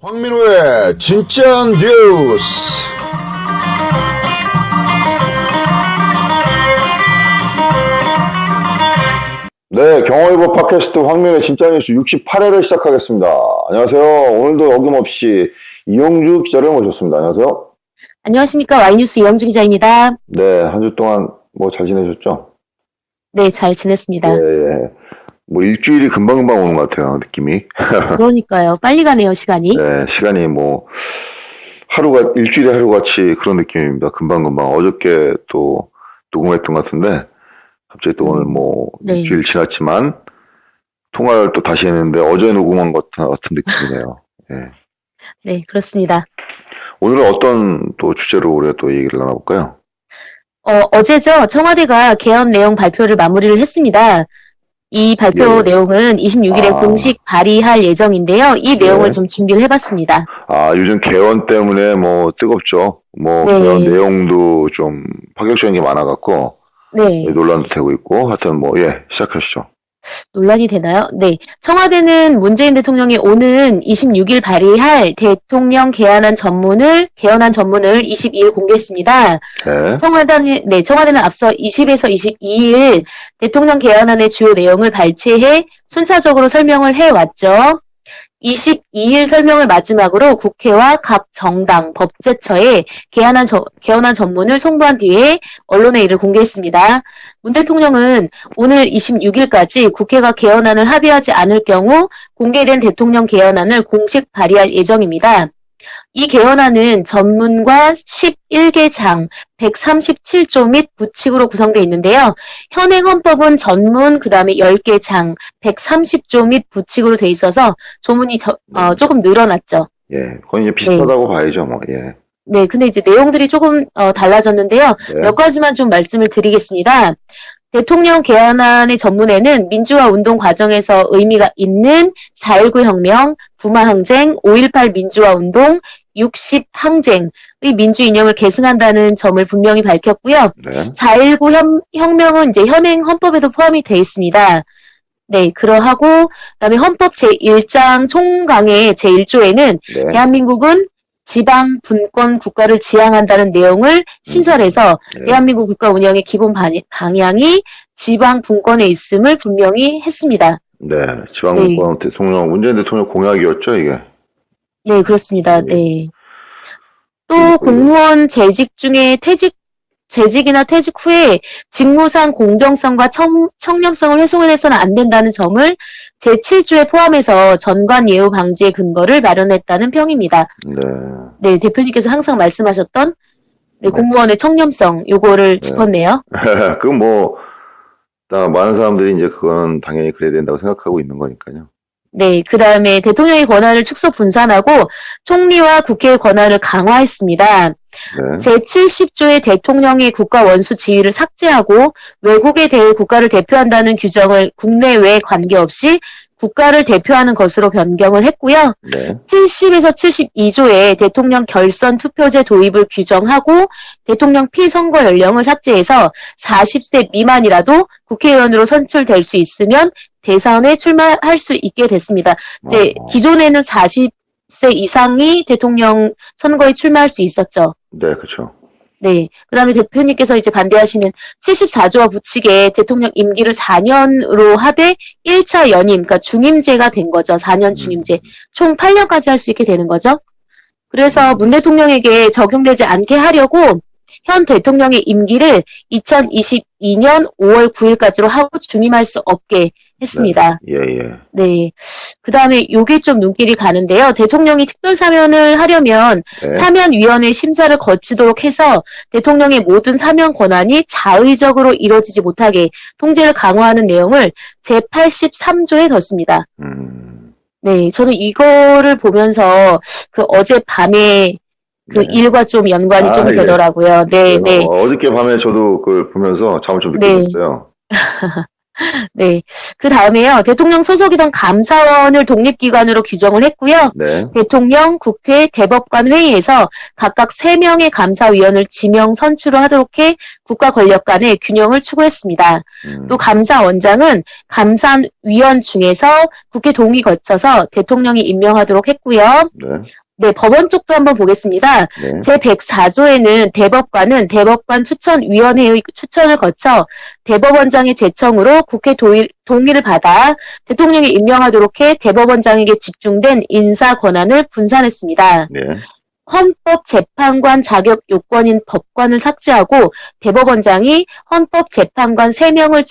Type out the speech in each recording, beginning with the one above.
황민호의 진짜 뉴스. 네, 경호일보 팟캐스트 황민호의 진짜 뉴스 68회를 시작하겠습니다. 안녕하세요. 오늘도 어김없이 이영주 기자를 모셨습니다. 안녕하세요. 안녕하십니까. 와이뉴스 이영주 기자입니다. 네, 한 주 동안 뭐 잘 지내셨죠? 네, 잘 지냈습니다. 네, 뭐 일주일이 금방금방 오는 것 같아요, 느낌이. 그러니까요. 빨리 가네요, 시간이. 네, 시간이 뭐 일주일에 하루같이 그런 느낌입니다. 금방금방. 어저께 또 녹음했던 것 같은데 갑자기 또 오늘 뭐 네. 일주일 지났지만 통화를 또 다시 했는데 어제 녹음한 것 같은 느낌이네요. 네. 네, 그렇습니다. 오늘은 어떤 또 주제로 우리가 또 얘기를 나눠볼까요? 어제죠. 청와대가 개헌 내용 발표를 마무리를 했습니다. 이 발표 내용은 26일에 공식 발의할 예정인데요. 이 내용을 좀 준비를 해봤습니다. 요즘 개헌 때문에 뭐 뜨겁죠. 뭐 개헌 내용도 좀 파격적인 게 많아갖고 논란도 되고 있고 하여튼 뭐 시작하시죠. 논란이 되나요? 네. 청와대는 문재인 대통령이 오는 26일 발의할 대통령 개헌안 전문을 22일 공개했습니다. 네. 청와대는 앞서 20에서 22일 대통령 개헌안의 주요 내용을 발췌해 순차적으로 설명을 해왔죠. 22일 설명을 마지막으로 국회와 각 정당, 법제처에 개헌안 전문을 송부한 뒤에 언론에 이를 공개했습니다. 문 대통령은 오늘 26일까지 국회가 개헌안을 합의하지 않을 경우 공개된 대통령 개헌안을 공식 발의할 예정입니다. 이 개헌안은 전문과 11개 장, 137조 및 부칙으로 구성되어 있는데요. 현행 헌법은 전문, 그 다음에 10개 장, 130조 및 부칙으로 되어 있어서 조문이 조금 늘어났죠. 예, 그건 이제 비슷하다고 봐야죠, 뭐, 예. 네, 근데 이제 내용들이 조금 달라졌는데요. 몇 가지만 좀 말씀을 드리겠습니다. 대통령 개헌안의 전문에는 민주화 운동 과정에서 의미가 있는 4.19 혁명, 부마항쟁, 5.18 민주화 운동, 60 항쟁의 민주 이념을 계승한다는 점을 분명히 밝혔고요. 4.19 혁명은 이제 현행 헌법에도 포함이 되어 있습니다. 네, 그러하고 그다음에 헌법 제1장 총강의 제1조에는 대한민국은 지방 분권 국가를 지향한다는 내용을 신설해서 대한민국 국가 운영의 기본 방향이 지방 분권에 있음을 분명히 했습니다. 네, 지방 분권 문재인 대통령 공약이었죠, 이게. 네, 그렇습니다. 네. 또 공무원 재직 중에 재직이나 퇴직 후에 직무상 공정성과 청렴성을 훼손해서는 안 된다는 점을 제7조에 포함해서 전관 예우 방지의 근거를 마련했다는 평입니다. 네, 대표님께서 항상 말씀하셨던 공무원의 청렴성 요거를 짚었네요. 그건 뭐 많은 사람들이 이제 그건 당연히 그래야 된다고 생각하고 있는 거니까요. 네, 그 다음에 대통령의 권한을 축소 분산하고 총리와 국회의 권한을 강화했습니다. 제70조의 대통령의 국가 원수 지위를 삭제하고 외국에 대해 국가를 대표한다는 규정을 국내외 관계없이 국가를 대표하는 것으로 변경을 했고요. 70에서 72조에 대통령 결선 투표제 도입을 규정하고 대통령 피선거 연령을 삭제해서 40세 미만이라도 국회의원으로 선출될 수 있으면 대선에 출마할 수 있게 됐습니다. 이제 기존에는 40세 이상이 대통령 선거에 출마할 수 있었죠. 네, 그렇죠. 네. 그 다음에 대표님께서 이제 반대하시는 74조와 부칙에 대통령 임기를 4년으로 하되 1차 연임, 그러니까 중임제가 된 거죠. 4년 중임제. 총 8년까지 할 수 있게 되는 거죠. 그래서 문 대통령에게 적용되지 않게 하려고 현 대통령의 임기를 2022년 5월 9일까지로 하고 중임할 수 없게 했습니다. 네. 그 다음에 요게 좀 눈길이 가는데요. 대통령이 특별 사면을 하려면 사면위원회 심사를 거치도록 해서 대통령의 모든 사면 권한이 자의적으로 이루어지지 못하게 통제를 강화하는 내용을 제83조에 넣습니다. 네. 저는 이거를 보면서 어제 밤에 일과 좀 연관이 좀 되더라고요. 네. 어저께 밤에 저도 그걸 보면서 잠을 좀 늦게 잤어요. 네. 그 다음에요. 대통령 소속이던 감사원을 독립기관으로 규정을 했고요. 네. 대통령, 국회, 대법관 회의에서 각각 3명의 감사위원을 지명 선출을 하도록 해 국가 권력 간의 균형을 추구했습니다. 또 감사원장은 감사위원 중에서 국회 동의 거쳐서 대통령이 임명하도록 했고요. 네. 네, 법원 쪽도 한번 보겠습니다. 네. 제104조에는 대법관은 대법관 추천위원회의 추천을 거쳐 대법원장의 제청으로 국회 동의를 받아 대통령이 임명하도록 해 대법원장에게 집중된 인사 권한을 분산했습니다. 네. 헌법재판관 자격 요건인 법관을 삭제하고 대법원장이 헌법재판관 3명을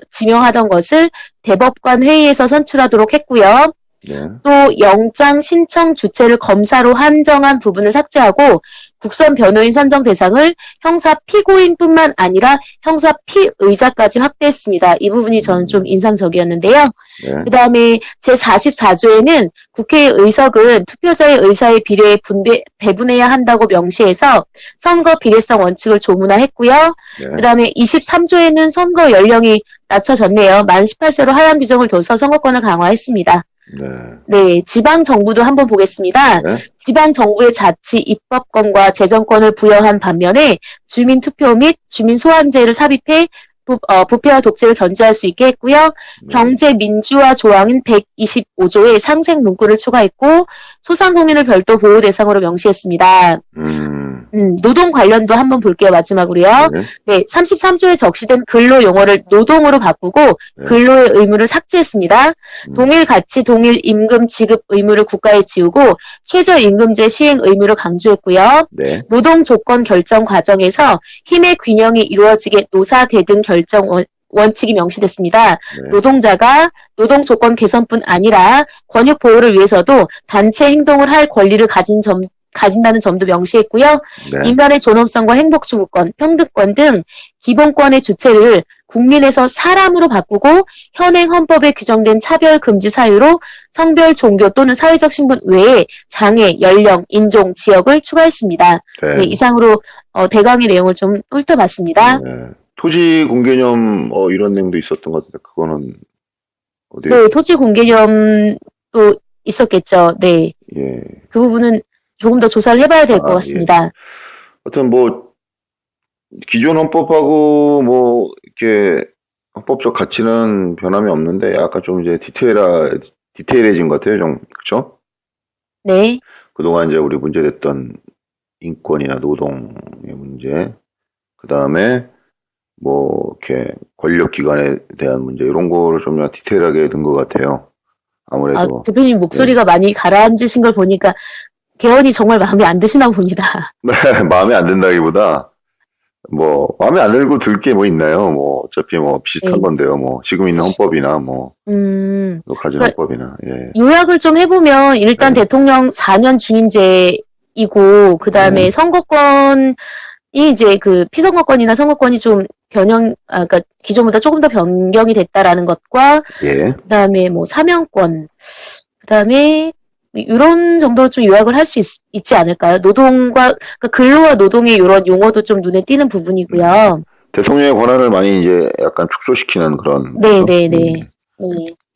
지명하던 것을 대법관 회의에서 선출하도록 했고요. 네. 또 영장 신청 주체를 검사로 한정한 부분을 삭제하고 국선 변호인 선정 대상을 형사 피고인뿐만 아니라 형사 피의자까지 확대했습니다. 이 부분이 저는 좀 인상적이었는데요. 네. 그 다음에 제44조에는 국회의 의석은 투표자의 의사에 비례해 배분해야 한다고 명시해서 선거 비례성 원칙을 조문화했고요. 네. 그 다음에 23조에는 선거 연령이 낮춰졌네요. 만 18세로 하향 규정을 둬서 선거권을 강화했습니다. 네. 네, 지방정부도 한번 보겠습니다. 네. 지방정부의 자치, 입법권과 재정권을 부여한 반면에 주민투표 및 주민소환제를 삽입해 부패와 독재를 견제할 수 있게 했고요. 경제민주화 조항인 125조에 상생 문구를 추가했고 소상공인을 별도 보호 대상으로 명시했습니다. 노동 관련도 한번 볼게요. 마지막으로요. 네. 네, 33조에 적시된 근로 용어를 노동으로 바꾸고 네. 근로의 의무를 삭제했습니다. 동일 가치, 동일 임금 지급 의무를 국가에 지우고 최저임금제 시행 의무를 강조했고요. 네. 노동 조건 결정 과정에서 힘의 균형이 이루어지게 노사 대등 결정 원칙이 명시됐습니다. 네. 노동자가 노동 조건 개선뿐 아니라 권익 보호를 위해서도 단체 행동을 할 권리를 가진다는 점도 명시했고요. 네. 인간의 존엄성과 행복 추구권, 평등권 등 기본권의 주체를 국민에서 사람으로 바꾸고 현행 헌법에 규정된 차별 금지 사유로 성별, 종교 또는 사회적 신분 외에 장애, 연령, 인종, 지역을 추가했습니다. 네. 네, 이상으로 대강의 내용을 좀 훑어봤습니다. 네. 토지 공개념 이런 내용도 있었던 것 같은데 그거는 어디? 네, 토지 공개념도 있었겠죠. 네, 예. 그 부분은 조금 더 조사를 해봐야 될 것 아, 같습니다. 하여튼 뭐 기존 헌법하고 뭐 이렇게 헌법적 가치는 변함이 없는데 약간 좀 이제 디테일해진 것 같아요, 좀 그렇죠? 네, 그동안 이제 우리 문제됐던 인권이나 노동의 문제, 그 다음에 뭐 이렇게 권력기관에 대한 문제 이런 거를 좀 디테일하게 든 것 같아요. 아무래도. 대표님 목소리가 많이 가라앉으신 걸 보니까 개헌이 정말 마음에 안 드시나 봅니다. 네, 마음에 안 든다기보다 뭐 마음에 안 들고 들 게 뭐 있나요? 뭐 어차피 뭐 비슷한 네. 건데요. 뭐 지금 있는 헌법이나 뭐 가진 그러니까 헌법이나 예. 요약을 좀 해보면 일단 네. 대통령 4년 중임제이고 그 다음에 네. 선거권이 이제 그 피선거권이나 선거권이 좀 그러니까 기존보다 조금 더 변경이 됐다라는 것과 예. 그 다음에 뭐 사명권, 그 다음에 이런 정도로 좀 요약을 할 수 있지 않을까요? 그러니까 근로와 노동의 이런 용어도 좀 눈에 띄는 부분이고요. 대통령의 권한을 많이 이제 약간 축소시키는 그런 네네네. 네.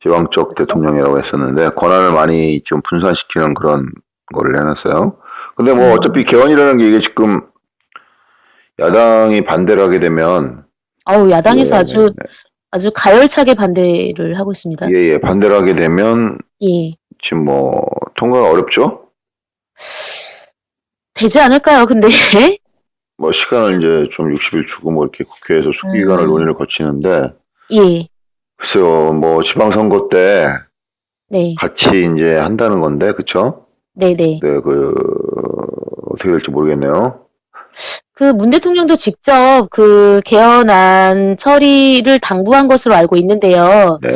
지방적 대통령이라고 했었는데 권한을 많이 좀 분산시키는 그런 거를 해놨어요. 근데 뭐 어차피 개헌이라는 게 이게 지금 야당이 반대를 하게 되면 야당에서 예, 아주 가열차게 반대를 하고 있습니다. 예, 반대를 하게 되면 예. 지금 뭐 통과가 어렵죠? 되지 않을까요, 근데? 뭐 시간을 이제 좀 60일 주고 뭐 이렇게 국회에서 수기관을 논의를 거치는데 예. 글쎄요, 뭐 지방선거 때 네. 같이 이제 한다는 건데, 그쵸? 네네. 네, 어떻게 될지 모르겠네요. 그 문 대통령도 직접 그 개헌안 처리를 당부한 것으로 알고 있는데요. 네.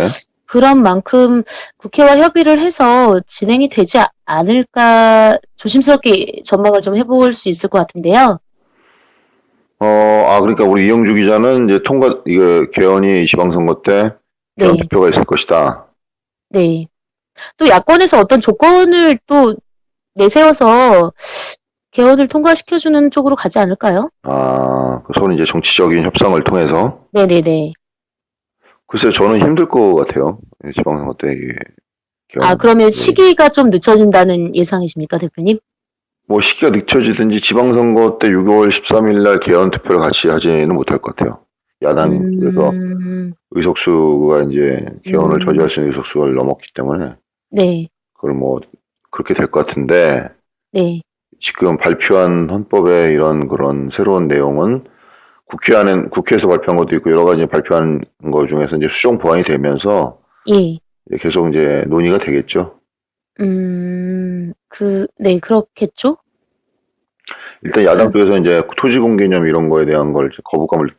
그런 만큼 국회와 협의를 해서 진행이 되지 않을까 조심스럽게 전망을 좀 해볼 수 있을 것 같은데요. 그러니까 우리 이영주 기자는 이제 개헌이 지방선거 때 개헌 네. 투표가 있을 것이다. 네. 또 야권에서 어떤 조건을 또 내세워서 개헌을 통과시켜주는 쪽으로 가지 않을까요? 서로 이제 정치적인 협상을 통해서. 네네네. 글쎄요, 저는 힘들 것 같아요. 지방선거 때 이게 아, 그러면 예. 시기가 좀 늦춰진다는 예상이십니까, 대표님? 뭐 시기가 늦춰지든지 지방선거 때 6월 13일 날 개헌 투표를 같이 하지는 못할 것 같아요. 야당 쪽에서 의석수가 이제 개헌을 저지할 수 있는 의석수가 넘었기 때문에 네, 그걸 뭐 그렇게 될 것 같은데 네, 지금 발표한 헌법의 이런 그런 새로운 내용은 국회에서 발표한 것도 있고 여러 가지 발표한 것 중에서 이제 수정 보완이 되면서 예. 계속 이제 논의가 되겠죠. 네, 그렇겠죠? 일단 야당 쪽에서 이제 토지공 개념 이런 거에 대한 걸 이제 거부감을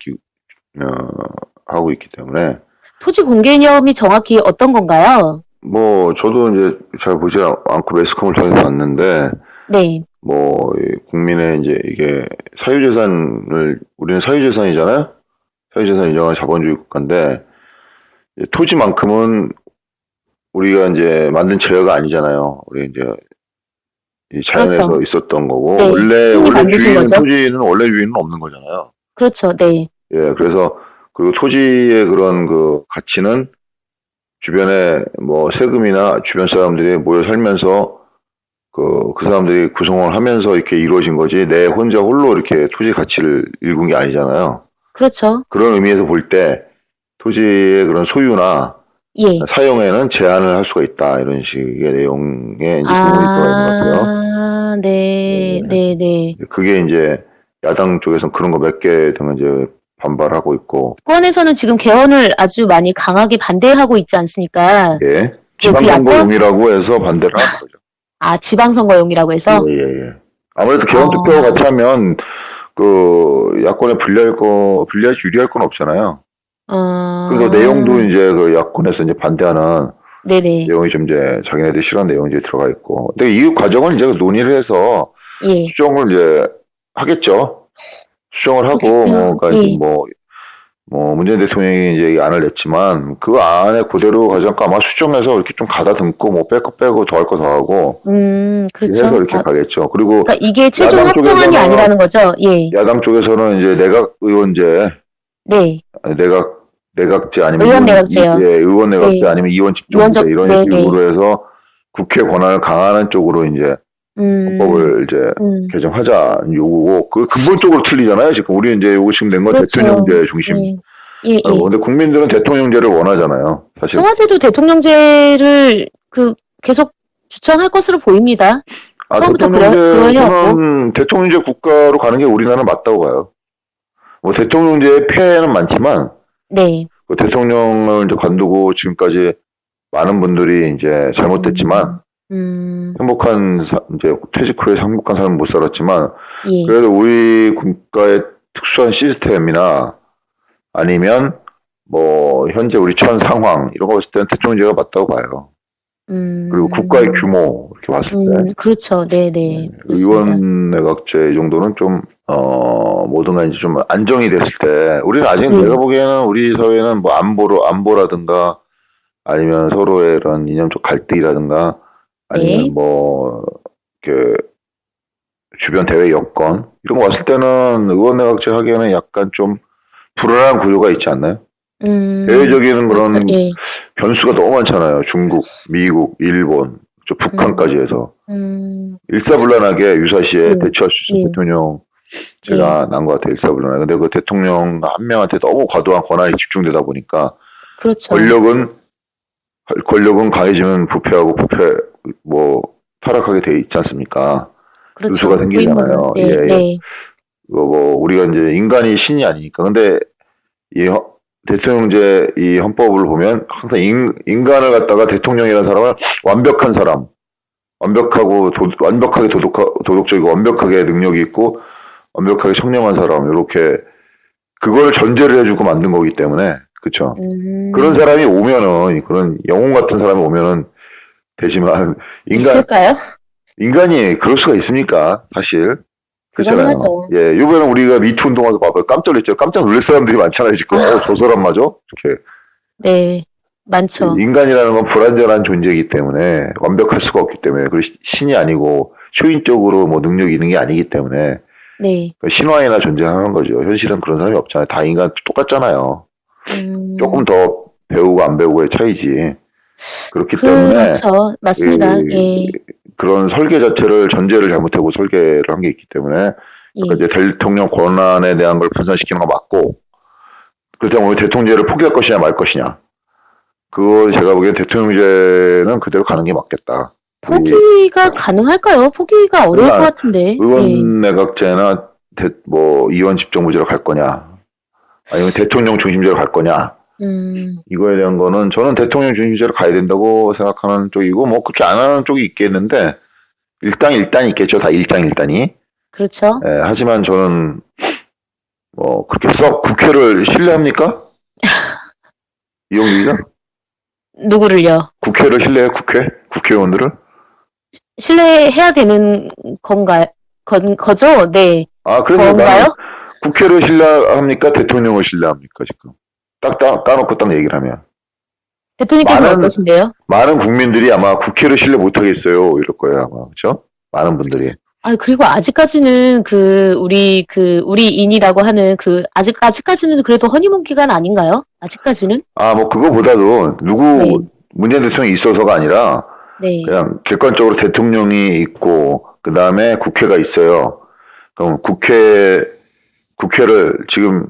하고 있기 때문에 토지 공개념이 정확히 어떤 건가요? 뭐 저도 이제 잘 보지 않고 매스컴을 통해서 봤는데 네, 뭐 국민의 이제 이게 사유재산을 우리는 사유재산이잖아요. 사유재산 인정한 자본주의 국가인데 토지만큼은 우리가 이제 만든 재화가 아니잖아요. 우리 이제 이 자연에서 그렇죠. 있었던 거고 네, 원래 손이 만드신 주인은 거죠? 토지는 원래 주인은 없는 거잖아요. 그렇죠, 네. 예, 그래서 그리고 토지의 그런 그 가치는 주변에 뭐 세금이나 주변 사람들이 모여 살면서 그 사람들이 구성을 하면서 이렇게 이루어진 거지 내 혼자 홀로 이렇게 토지 가치를 일군 게 아니잖아요. 그렇죠. 그런 의미에서 볼 때 토지의 그런 소유나 예. 사용에는 제한을 할 수가 있다 이런 식의 내용에 이제 부분이 들어가 있는 것 같아요. 아, 네, 네, 네. 그게 이제 야당 쪽에서는 그런 거 몇 개 등은 이제 반발하고 있고, 정권에서는 지금 개헌을 아주 많이 강하게 반대하고 있지 않습니까? 예, 그 지방선거용이라고 해서 반대를 하는 거죠. 아, 지방선거용이라고 해서? 예, 예, 예. 아무래도 개헌 투표 같이 하면 그 야권에 불리할지 유리할 건 없잖아요. 그래서 내용도 이제 그 야권에서 이제 반대하는 네네. 내용이 좀 이제 자기네들이 싫어하는 내용이 이제 들어가 있고, 근데 이 과정을 이제 논의를 해서 예. 수정을 이제 하겠죠. 수정을 하고 그러니까 예. 뭐 문재인 대통령이 이제 이 안을 냈지만 그 안에 그대로 가져가 아마 수정해서 이렇게 좀 가다듬고 뭐 뺄 거 빼고 더 할 거 더 하고 그렇죠. 해서 이렇게 가겠죠. 그리고 그러니까 이게 최종 야당 합정안이 쪽에서는- 아니라는 거죠. 예. 야당 쪽에서는 이제 내각 의원제, 네. 내각제 아니면 의원 내각제요. 예, 의원 내각제 네. 아니면 의원 의원적- 집중제 이런 네, 식으로 해서 국회 권한을 강화하는 쪽으로 이제 헌법을 이제 개정하자는 요구고 그 근본적으로 틀리잖아요. 지금 우리 이제 요거 지금 낸 건 그렇죠. 대통령제 중심. 예. 예, 예. 근데 국민들은 대통령제를 원하잖아요. 사실. 청와대도 대통령제를 계속 추천할 것으로 보입니다. 처음부터 저는 대통령제 국가로 가는 게 우리나라는 맞다고 봐요. 뭐 대통령제의 폐해는 많지만 네. 그 대통령을 이제 관두고 지금까지 많은 분들이 이제 잘못됐지만 이제 퇴직 후에 행복한 삶을 못 살았지만 예. 그래도 우리 국가의 특수한 시스템이나 아니면 뭐 현재 우리 처한 상황 이런 거 봤을 때는 대통령제가 맞다고 봐요. 그리고 국가의 규모 이렇게 봤을 때 그렇죠. 네네. 의원 내각제 이 정도는 좀 뭐든가 이제 좀 안정이 됐을 때 우리는 아직 내가 보기에는 우리 사회는 뭐 안보라든가 아니면 서로의 이런 이념적 갈등이라든가 아니면 네. 뭐 이렇게 주변 대외 여건 이런 거 봤을 때는 의원 내각제 하기에는 약간 좀 불안한 구조가 있지 않나요? 대외적인 그런 예. 변수가 너무 많잖아요. 중국, 미국, 일본, 북한까지 해서 일사불란하게 유사시에 대처할 수 있는 대통령제가 난 것 같아요. 일사불란하게. 근데 그 대통령 한 명한테 너무 과도한 권한이 집중되다 보니까 그렇죠. 권력은 강해지면 부패하고 뭐 타락하게 돼 있지 않습니까? 그렇죠. 요소가 생기잖아요. 네, 예, 예. 네. 뭐 우리가 이제 인간이 신이 아니니까. 근데 이 대통령제 이 헌법을 보면 항상 인간을 갖다가 대통령이라는 사람은 완벽한 사람, 완벽하게 도덕적이고 완벽하게 능력이 있고 완벽하게 청렴한 사람 이렇게 그걸 전제를 해주고 만든 거기 때문에 그렇죠. 그런 사람이 오면은 그런 영웅 같은 사람이 오면은 되지만 있을까요? 인간이 그럴 수가 있습니까? 사실. 그렇잖아요. 불가능하죠. 예, 요번에 우리가 미투 운동하고 봐봐요. 깜짝 놀랐죠. 깜짝 놀랄 사람들이 많잖아요, 지금. 저 사람 맞아? 이렇게. 네, 많죠. 인간이라는 건 불완전한 존재이기 때문에, 완벽할 수가 없기 때문에, 그리고 신이 아니고, 초인적으로 뭐 능력이 있는 게 아니기 때문에, 네. 신화에나 존재하는 거죠. 현실은 그런 사람이 없잖아요. 다 인간 똑같잖아요. 조금 더 배우고 안 배우고의 차이지. 그렇기 때문에 그렇죠. 맞습니다. 예, 그런 설계 자체를 전제를 잘못하고 설계를 한 게 있기 때문에 예. 아까 이제 대통령 권한에 대한 걸 분산시키는 거 맞고 그렇다면 우리 대통령제를 포기할 것이냐 말 것이냐. 그거 제가 보기엔 대통령제는 그대로 가는 게 맞겠다. 포기가 가능할까요? 포기가 어려울 그러니까 것 같은데. 예. 의원 내각제나 의원 집정부제로 갈 거냐, 아니면 대통령 중심제로 갈 거냐, 이거에 대한 거는 저는 대통령 중심제로 가야 된다고 생각하는 쪽이고, 뭐 그렇게 안 하는 쪽이 있겠는데 일단이 있겠죠. 다 일장일단이. 그렇죠. 예, 하지만 저는 뭐 그렇게 썩 국회를 신뢰합니까? 이용주 기자? 누구를요? 국회를 신뢰해요? 국회의원들을? 신뢰해야 되는 거죠? 네. 아, 그래서 나는 그런가요? 국회를 신뢰합니까? 대통령을 신뢰합니까? 지금 딱 까놓고 딱 얘기를 하면 대표님께서는 어떠신데요? 많은 국민들이 아마 국회를 신뢰 못하겠어요. 이럴 거예요, 아마. 그렇죠? 많은 분들이. 그리고 아직까지는 우리 인이라고 하는 아직까지는 그래도 허니문 기간 아닌가요? 아직까지는? 아, 뭐 그거보다도 네. 문재인 대통령이 있어서가 아니라 네. 그냥 객관적으로 대통령이 있고 그 다음에 국회가 있어요. 그럼 국회를 지금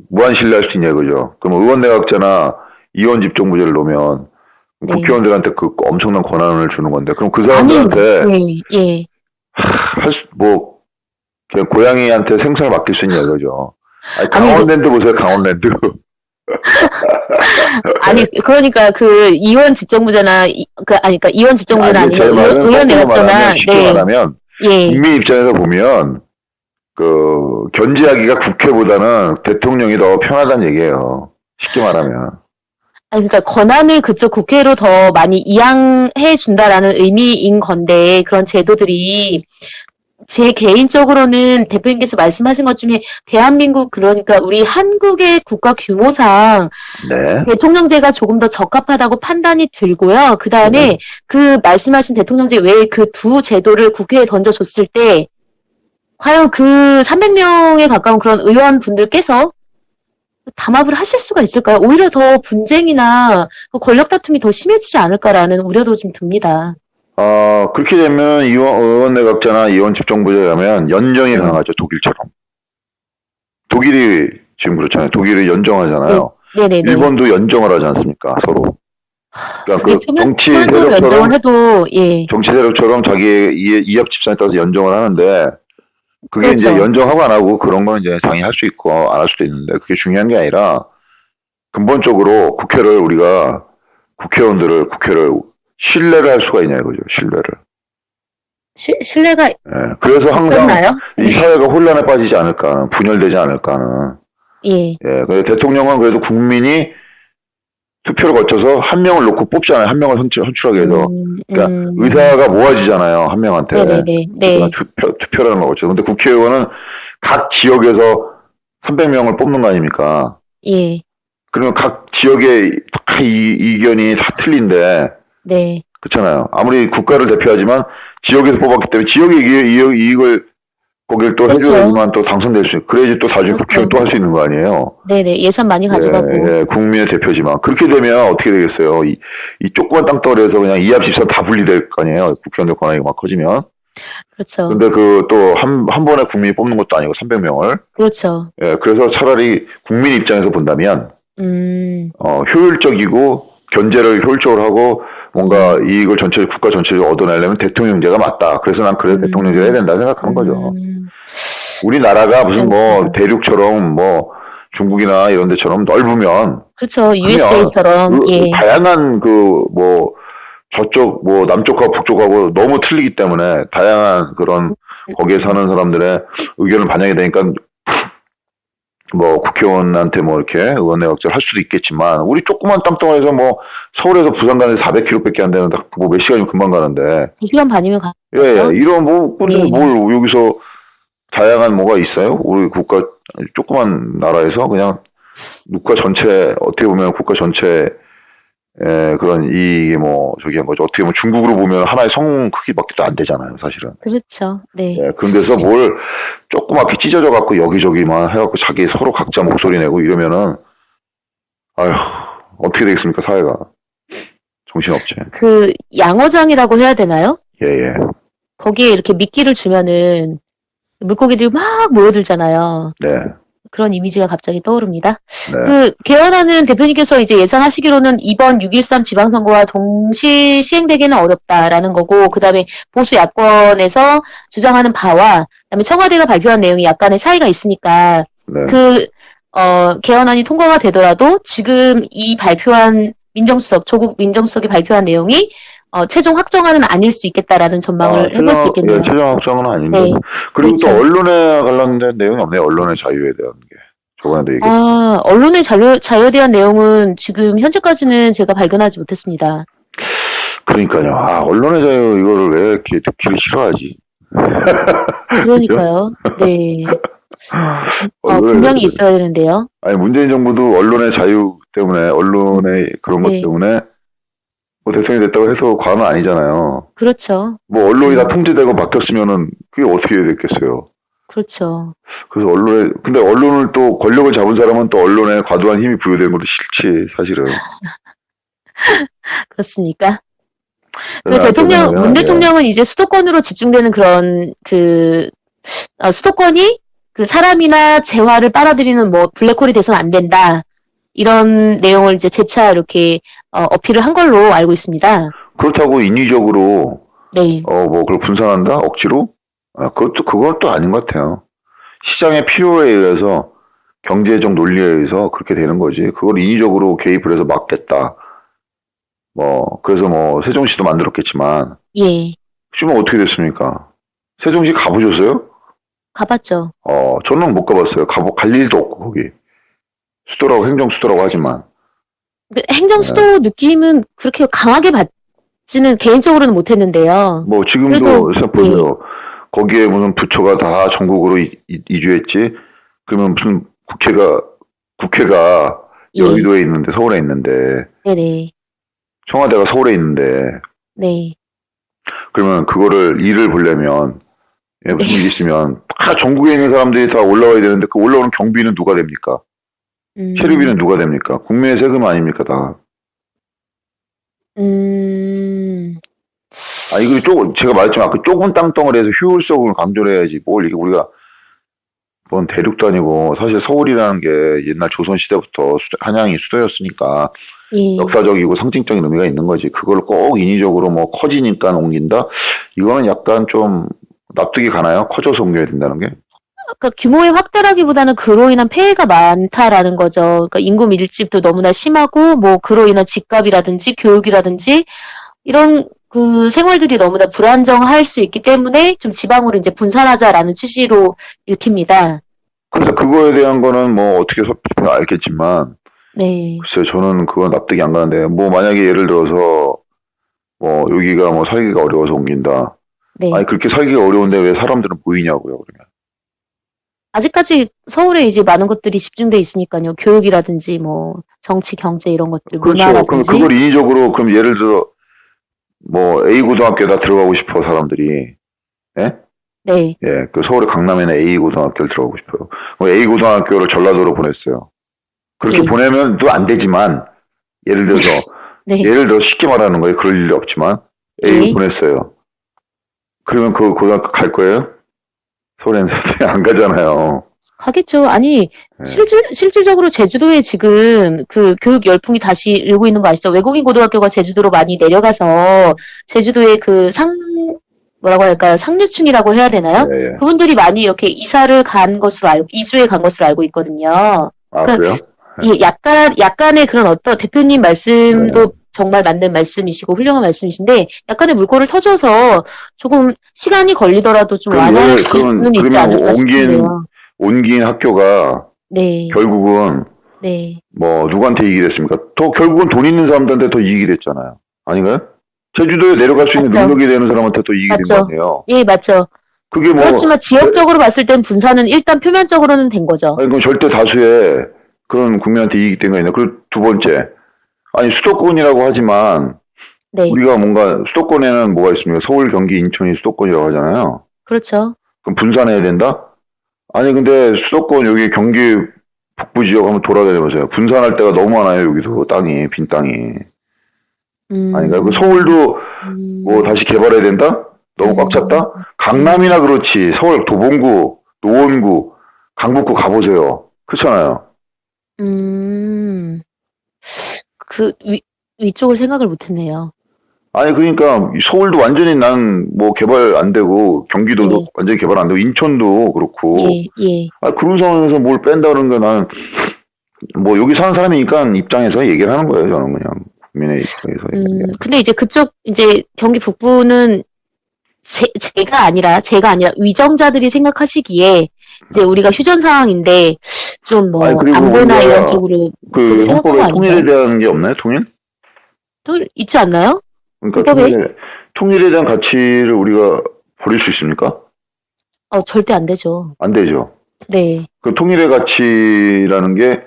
무한 신뢰할 수 있냐 그죠? 그럼 의원 내각제나 의원 집정부제를 놓으면 네. 국회의원들한테 그 엄청난 권한을 주는 건데 그럼 그 아니, 사람들한테 네, 예. 그냥 고양이한테 생선을 맡길 수 있냐 이거죠. 아니, 강원랜드 보세요, 강원랜드. 아니, 그러니까 이원 집정부제나, 그러니까 이원 집정부제나 아니, 아니면 의원 내각제나, 쉽게 네. 말하면, 예. 국민 입장에서 보면, 견제하기가 국회보다는 대통령이 더 편하다는 얘기예요. 쉽게 말하면. 그러니까 권한을 그쪽 국회로 더 많이 이양해 준다라는 의미인 건데, 그런 제도들이, 제 개인적으로는 대표님께서 말씀하신 것 중에 대한민국 그러니까 우리 한국의 국가 규모상 네. 대통령제가 조금 더 적합하다고 판단이 들고요. 그 다음에 그 말씀하신 대통령제 외에 그 두 제도를 국회에 던져줬을 때 과연 그 300명에 가까운 그런 의원분들께서 담합을 하실 수가 있을까요? 오히려 더 분쟁이나 권력 다툼이 더 심해지지 않을까라는 우려도 좀 듭니다. 그렇게 되면 의원 내각제나 의원 집정부제에 가면 연정이 강하죠, 독일처럼. 독일이 지금 그렇잖아요. 독일이 연정하잖아요. 네네네. 일본도 연정을 하지 않습니까, 서로. 그러니까 정치 연정을 세력처럼, 해도, 예. 정치 세력처럼 자기의 이합 집산에 따라서 연정을 하는데, 그게 그렇죠. 이제 연정하고 안 하고 그런 건 이제 당연히 할 수 있고 안 할 수도 있는데, 그게 중요한 게 아니라, 근본적으로 국회를 신뢰를 할 수가 있냐 이거죠. 신뢰를. 신뢰가 예. 그래서 항상 있나요? 이 사회가 혼란에 빠지지 않을까 하는, 분열되지 않을까 하는. 예. 예. 근데 대통령은 그래도 국민이 투표를 거쳐서 한 명을 놓고 뽑잖아요. 한 명을 선출하게 해서. 그러니까 의사가 모아지잖아요. 한 명한테. 네네네. 네. 투표라는 거죠. 근데 국회의원은 각 지역에서 300명을 뽑는 거 아닙니까? 예. 그러면 각 지역의 다 이견이 다 틀린데. 네. 그렇잖아요. 아무리 국가를 대표하지만 지역에서 뽑았기 때문에 지역의 이익을 거기를 또 그렇죠. 해줘야지만 또 당선될 수 있고 그래야지 또 나중에 국회의원 또 할 수 있는 거 아니에요. 네네. 예산 많이 가져가고. 예, 국민의 대표지만 그렇게 되면 어떻게 되겠어요? 이 조그만 땅덩어리에서 그냥 이합 집산 다 분리될 거 아니에요. 국회의원들 권한이 막 커지면. 그렇죠. 근데 또 한 번에 국민이 뽑는 것도 아니고 300명을. 그렇죠. 예, 그래서 차라리 국민 입장에서 본다면 효율적이고 견제를 효율적으로 하고 뭔가 이익을 국가 전체적으로 얻어내려면 대통령제가 맞다. 그래서 난 그래서 대통령제가 해야 된다 생각하는 거죠. 우리나라가 무슨 뭐 대륙처럼 뭐 중국이나 이런 데처럼 넓으면 그렇죠. USA처럼 예. 다양한 저쪽 남쪽하고 북쪽하고 너무 틀리기 때문에 다양한 그런 거기에 사는 사람들의 의견을 반영이 되니까 국회의원한테 이렇게 의원 내각제를 할 수도 있겠지만, 우리 조그만 땅덩어리에서 서울에서 부산 가는데 400km밖에 안 되는데, 몇 시간이면 금방 가는데. 2시간 반이면 가. 예, 이런 뭘 여기서 다양한 뭐가 있어요? 우리 조그만 나라에서 그냥 국가 전체, 어떻게 보면 국가 전체, 그런 이익이 한 거죠. 어떻게 보면 중국으로 보면 하나의 성 크기밖에 안 되잖아요, 사실은. 그렇죠. 네. 예, 그런 데서 뭘 조그맣게 찢어져 갖고 여기저기만 해갖고 자기 서로 각자 목소리 내고 이러면은, 아휴, 어떻게 되겠습니까, 사회가. 정신없지. 그 양어장이라고 해야 되나요? 예, 예. 거기에 이렇게 미끼를 주면은 물고기들이 막 모여들잖아요. 네. 그런 이미지가 갑자기 떠오릅니다. 네. 그 개헌안은 대표님께서 이제 예상하시기로는 이번 6.13 지방선거와 동시 시행되기는 어렵다라는 거고, 그 다음에 보수 야권에서 주장하는 바와, 그다음에 청와대가 발표한 내용이 약간의 차이가 있으니까, 네. 개헌안이 통과가 되더라도 지금 이 발표한 조국 민정수석이 발표한 내용이 최종 확정안은 아닐 수 있겠다라는 전망을 해볼 수 있겠네요. 예, 최종 확정은 아닌데. 네. 그리고 그렇죠. 또 언론에 관련된 내용이 없네요. 언론의 자유에 대한 게. 저번에도 얘기했죠. 언론의 자유에 대한 내용은 지금 현재까지는 제가 발견하지 못했습니다. 그러니까요. 언론의 자유 이거를 왜 이렇게 듣기를 싫어하지? 그러니까요. 네. 언론의 분명히 자유. 있어야 되는데요. 아니, 문재인 정부도 언론의 자유 때문에, 언론의 그런 것 네. 때문에, 뭐 대통령이 됐다고 해서 과언은 아니잖아요. 그렇죠. 뭐 언론이 다 통제되고 바뀌었으면은 그게 어떻게 됐겠어요. 그렇죠. 그래서 근데 언론을 또 권력을 잡은 사람은 또 언론에 과도한 힘이 부여되는 것도 싫지, 사실은. 그렇습니까? 그러나 문 대통령은 이제 수도권으로 집중되는 그런 수도권이 그 사람이나 재화를 빨아들이는 뭐 블랙홀이 돼서는 안 된다. 이런 내용을 이제 재차 이렇게 어필을 한 걸로 알고 있습니다. 그렇다고 인위적으로 네. 뭐 그걸 분산한다 억지로 그것도 아닌 것 같아요. 시장의 필요에 의해서 경제적 논리에 의해서 그렇게 되는 거지. 그걸 인위적으로 개입을 해서 막겠다. 뭐 그래서 뭐 세종시도 만들었겠지만 예. 지금 어떻게 됐습니까? 세종시 가보셨어요? 가봤죠. 저는 못 가봤어요. 갈 일도 없고 거기 수도라고 행정 수도라고 하지만 행정 수도 느낌은 그렇게 강하게 받지는 개인적으로는 못했는데요. 뭐 지금도 그래도, 보세요. 거기에 무슨 부처가 다 전국으로 이주했지. 그러면 무슨 국회가 예. 여의도에 있는데 서울에 있는데 네네. 청와대가 서울에 있는데 네. 그러면 그거를 일을 보려면 무슨 일이 있으면 다 전국에 있는 사람들이 다 올라와야 되는데 그 올라오는 경비는 누가 됩니까? 체류비는 누가 됩니까? 국민의 세금 아닙니까 다. 이거 제가 말했지만 그 좁은 땅덩어리에서 효율성을 강조를 해야지 뭘 이게 우리가 뭔 대륙도 아니고 사실 서울이라는 게 옛날 조선시대부터 한양이 수도였으니까 예. 역사적이고 상징적인 의미가 있는 거지. 그걸 꼭 인위적으로 뭐 커지니까 옮긴다? 이거는 약간 좀 납득이 가나요? 커져서 옮겨야 된다는 게? 그러니까 규모의 확대라기보다는 그로 인한 폐해가 많다라는 거죠. 그러니까 인구 밀집도 너무나 심하고 뭐 그로 인한 집값이라든지 교육이라든지 이런 그 생활들이 너무나 불안정할 수 있기 때문에 좀 지방으로 이제 분산하자라는 취지로 읽힙니다. 그래서 그거에 대한 거는 뭐 어떻게 설명을 알겠지만 네. 글쎄요, 저는 그건 납득이 안 가는데 뭐 만약에 예를 들어서 뭐 여기가 뭐 살기가 어려워서 옮긴다. 네. 아니 그렇게 살기가 어려운데 왜 사람들은 보이냐고요, 그러면. 아직까지 서울에 이제 많은 것들이 집중돼 있으니까요. 교육이라든지 뭐 정치, 경제 이런 것들, 그렇죠. 그럼 문화라든지. 그걸 인위적으로 그럼 예를 들어 뭐 A 고등학교에다 들어가고 싶어 사람들이 예? 네. 예, 그 서울의 강남에는 A 고등학교를 들어가고 싶어요. A 고등학교를 전라도로 보냈어요. 그렇게 네. 보내면 또 안 되지만 예를 들어서 네. 예를 들어 쉽게 말하는 거예요. 그럴 일이 없지만 A 네. 보냈어요. 그러면 그 고등학교 갈 거예요? 서울에는 안 가잖아요. 가겠죠. 아니, 네. 실질적으로 제주도에 지금 그 교육 열풍이 다시 일고 있는 거 아시죠? 외국인 고등학교가 제주도로 많이 내려가서 제주도의 그 뭐라고 할까요? 상류층이라고 해야 되나요? 예, 예. 그분들이 많이 이렇게 이주해 간 것으로 알고 있거든요. 그래요? 예, 약간의 그런 대표님 말씀도 정말 맞는 말씀이시고 훌륭한 말씀이신데 약간의 물꼬를 터줘서 조금 시간이 걸리더라도 좀 완화할 수는 있지 않을까 싶은데요. 옮긴 학교가 네. 결국은 네. 뭐 누구한테 이익이 됐습니까? 결국은 돈 있는 사람들한테 더 이익이 됐잖아요. 아닌가요? 제주도에 내려갈 수 있는 맞죠. 능력이 되는 사람한테 더 이익이 된 거 아니에요? 예, 맞죠. 그게 뭐 그렇지만 지역적으로 봤을 땐 분산은 일단 표면적으로는 된 거죠. 아니 그럼 절대 다수의 그런 국민한테 이익이 된 거 있나? 그리고 두 번째, 아니 수도권이라고 하지만 네. 우리가 뭔가 수도권에는 뭐가 있습니까? 서울, 경기, 인천이 수도권이라고 하잖아요. 그렇죠. 그럼 분산해야 된다? 아니 근데 수도권 여기 경기 북부 지역 한번 돌아다녀보세요. 분산할 데가 너무 많아요. 여기도 땅이, 빈 땅이. 아닌가요? 그 서울도 뭐 다시 개발해야 된다? 너무 꽉 찼다? 강남이나 그렇지. 서울 도봉구, 노원구, 강북구 가보세요. 그렇잖아요. 그, 위쪽을 생각을 못했네요. 아니, 그러니까 서울도 완전히 난 뭐 개발 안 되고, 경기도도 예. 완전히 개발 안 되고, 인천도 그렇고. 예, 예. 아, 그런 상황에서 뭘 뺀다는 게 나는, 뭐 여기 사는 사람이니까 입장에서 얘기를 하는 거예요. 저는 그냥. 국민의 입장에서. 근데 이제 그쪽, 이제 경기 북부는 제가 아니라 위정자들이 생각하시기에 이제 우리가 휴전 상황인데 좀 뭐 아니, 그리고 안보나 우리가 이런 쪽으로 그 생각한 헌법에 거 통일에 아닌가요? 대한 게 없나요? 통일? 또 있지 않나요? 그러니까 헌법에? 통일에 대한 가치를 우리가 버릴 수 있습니까? 절대 안 되죠. 안 되죠. 네. 그 통일의 가치라는 게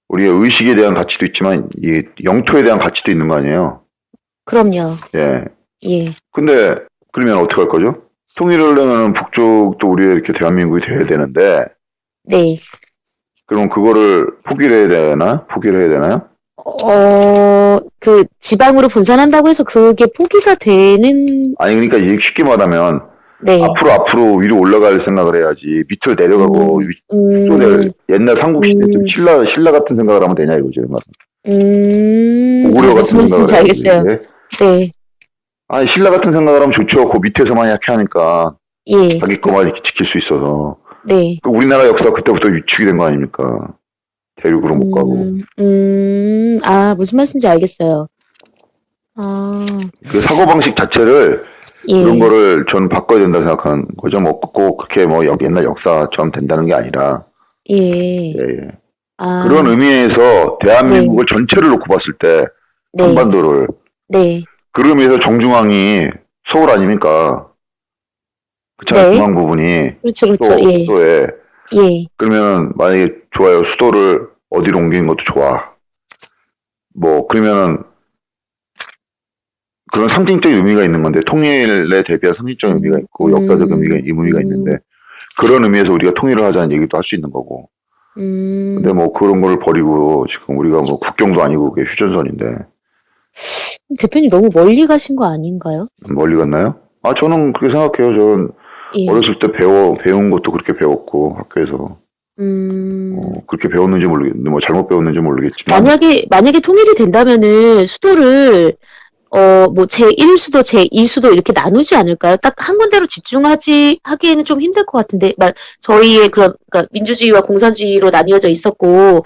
우리가 의식에 대한 가치도 있지만 이 영토에 대한 가치도 있는 거 아니에요? 그럼요. 예. 예. 근데 그러면 어떻게 할 거죠? 통일을 하려면 북쪽도 우리가 이렇게 대한민국이 돼야 되는데 네. 그럼 그거를 포기를 해야 되나? 포기를 해야 되나요? 그 지방으로 분산한다고 해서 그게 포기가 되는 아니 그러니까 이게 쉽게 말하면 네. 앞으로 위로 올라갈 생각을 해야지 밑으로 내려가고 또 옛날 삼국시대 좀 신라 같은 생각을 하면 되냐 이거죠. 고구려 같은 무슨 생각을 말씀인지 해야지. 알겠어요. 네. 아니 신라 같은 생각을 하면 좋죠. 그 밑에서만 이렇게 하니까 예. 자기 거만 이렇게 지킬 수 있어서. 네. 그 우리나라 역사가 그때부터 위축이 된 거 아닙니까? 대륙으로 못 가고. 무슨 말씀인지 알겠어요. 그 사고방식 자체를 예. 그런 거를 저는 바꿔야 된다 생각하는 거죠. 뭐 꼭 그렇게 뭐 옛날 역사처럼 된다는 게 아니라. 예. 예, 예. 아. 그런 의미에서 대한민국을 전체를 놓고 봤을 때 네. 한반도를 네. 그런 의미에서 정중앙이 서울 아닙니까? 그렇잖아요. 네. 중앙 부분이 그렇죠, 그렇죠. 예. 수도에 예. 그러면 만약에 좋아요. 수도를 어디로 옮기는 것도 좋아. 뭐 그러면은 그런 상징적인 의미가 있는 건데 통일에 대비한 상징적인 의미가 있고 역사적 의미가 있는데 그런 의미에서 우리가 통일을 하자는 얘기도 할 수 있는 거고. 근데 뭐 그런 걸 버리고 지금 우리가 뭐 국경도 아니고 그게 휴전선인데. 대표님 너무 멀리 가신 거 아닌가요? 멀리 갔나요? 아 저는 그렇게 생각해요. 저는 예. 어렸을 때 배운 것도 그렇게 배웠고 학교에서. 그렇게 배웠는지 모르겠는데 뭐 잘못 배웠는지 모르겠지만 만약에 통일이 된다면은 수도를 뭐 제1수도, 제2수도 이렇게 나누지 않을까요? 딱 한 군데로 하기에는 좀 힘들 것 같은데, 저희의 그러니까 민주주의와 공산주의로 나뉘어져 있었고,